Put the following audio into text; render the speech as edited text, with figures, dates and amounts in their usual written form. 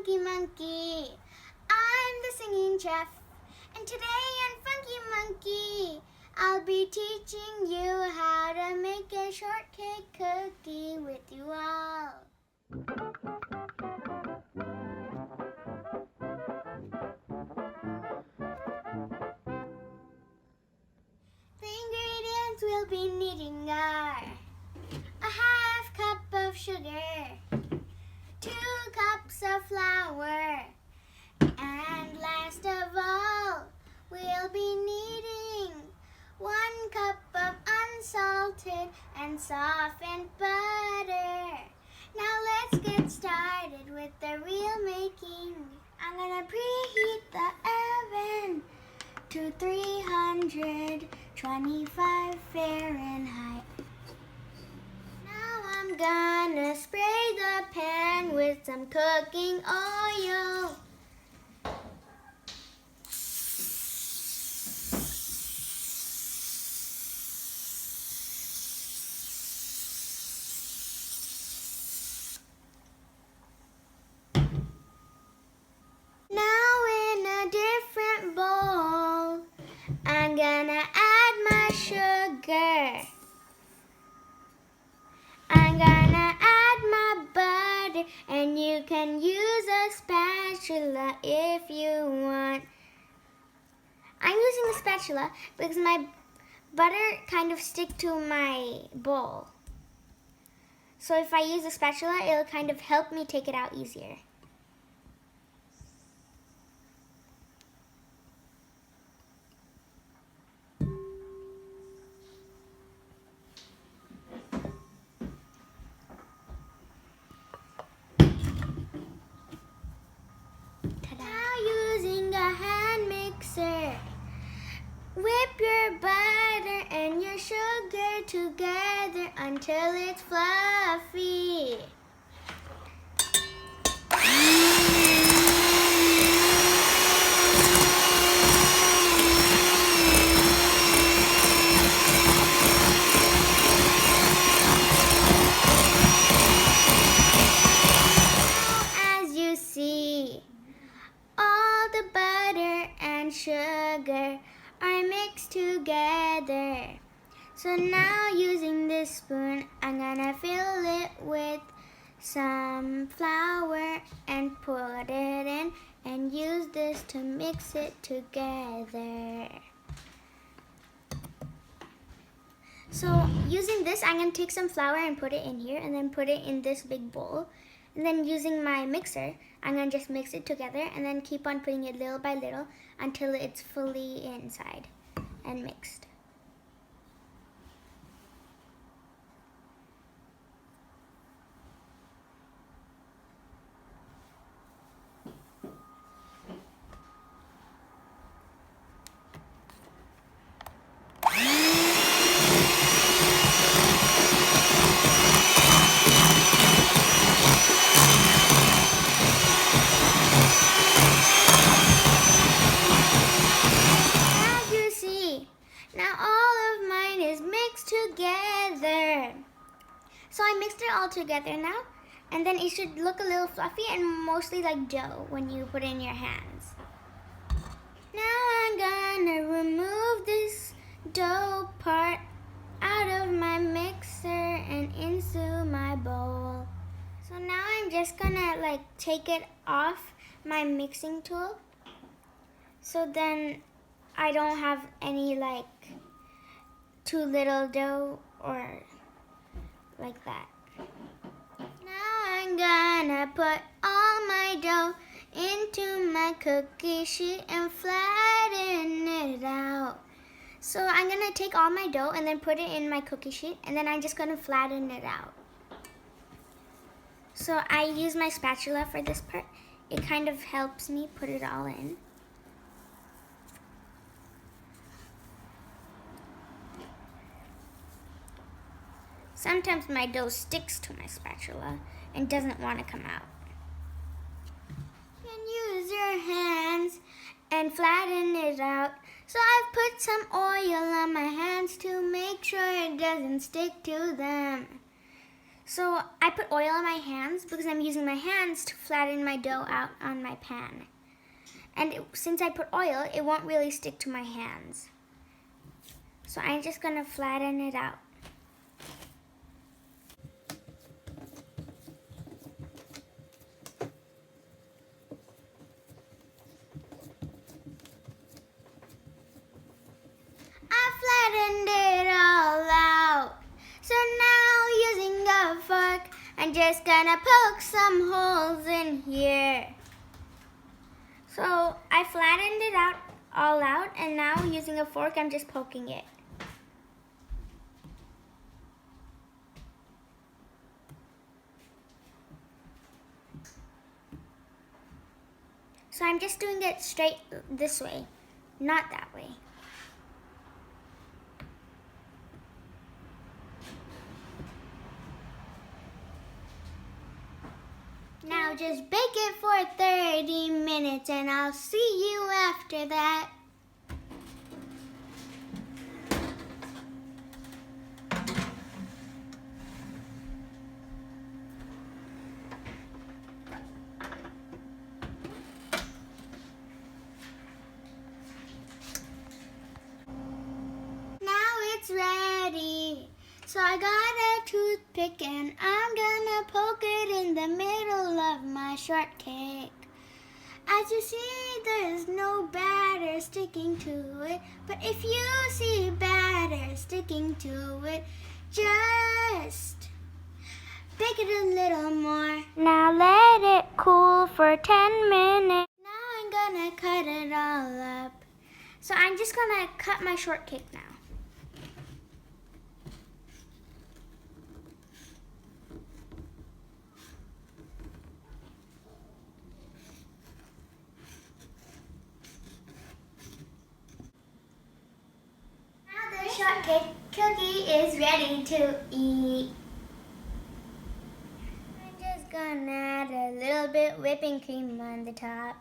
Funky Monkey. I'm the singing chef, and today on Funky Monkey, I'll be teaching you how to make a shortcake cookie with you all. The ingredients we'll be needing are a half cup of sugar, 2 cups of flour, and last of all, we'll be needing 1 cup of unsalted and softened butter. Now let's get started with the real making. I'm gonna preheat the oven to 325 Fahrenheit. Now I'm gonna spray the pan with some cooking oil. Now in a different bowl, I'm gonna add my sugar. I'm gonna add my butter, and you can use a spatula if you want. I'm using a spatula because my butter kind of stick to my bowl. So if I use a spatula, it'll kind of help me take it out easier. Whip your butter and your sugar together until it's fluffy. Now, as you see, all the butter and sugar are mixed together. So now using this spoon, I'm gonna fill it with some flour and put it in and use this to mix it together. So using this, I'm gonna take some flour and put it in here and then put it in this big bowl. And then using my mixer, I'm gonna just mix it together and then keep on putting it little by little until it's fully inside and mixed. So I mixed it all together now, and then it should look a little fluffy and mostly like dough when you put it in your hands. Now I'm gonna remove this dough part out of my mixer and into my bowl. So now I'm just gonna take it off my mixing tool, so then I don't have any too little dough or like that. Now I'm gonna put all my dough into my cookie sheet and flatten it out. So I'm gonna take all my dough and then put it in my cookie sheet, and then I'm just gonna flatten it out. So I use my spatula for this part. It kind of helps me put it all in. Sometimes my dough sticks to my spatula and doesn't want to come out. You can use your hands and flatten it out. So I've put some oil on my hands to make sure it doesn't stick to them. So I put oil in my hands because I'm using my hands to flatten my dough out on my pan. And since I put oil, it won't really stick to my hands. So I'm just gonna flatten it out. I flattened it all out. So now using a fork, I'm just gonna poke some holes in here. So I flattened it all out, and now using a fork, I'm just poking it. So I'm just doing it straight this way, not that way. Now just bake it for 30 minutes and I'll see you after that. Now it's ready. So I got a toothpick and I'm gonna poke it in the middle of my shortcake. As you see, there's no batter sticking to it. But if you see batter sticking to it, just bake it a little more. Now let it cool for 10 minutes. Now I'm gonna cut it all up. So I'm just gonna cut my shortcake now. Shortcake cookie is ready to eat. I'm just gonna add a little bit whipping cream on the top.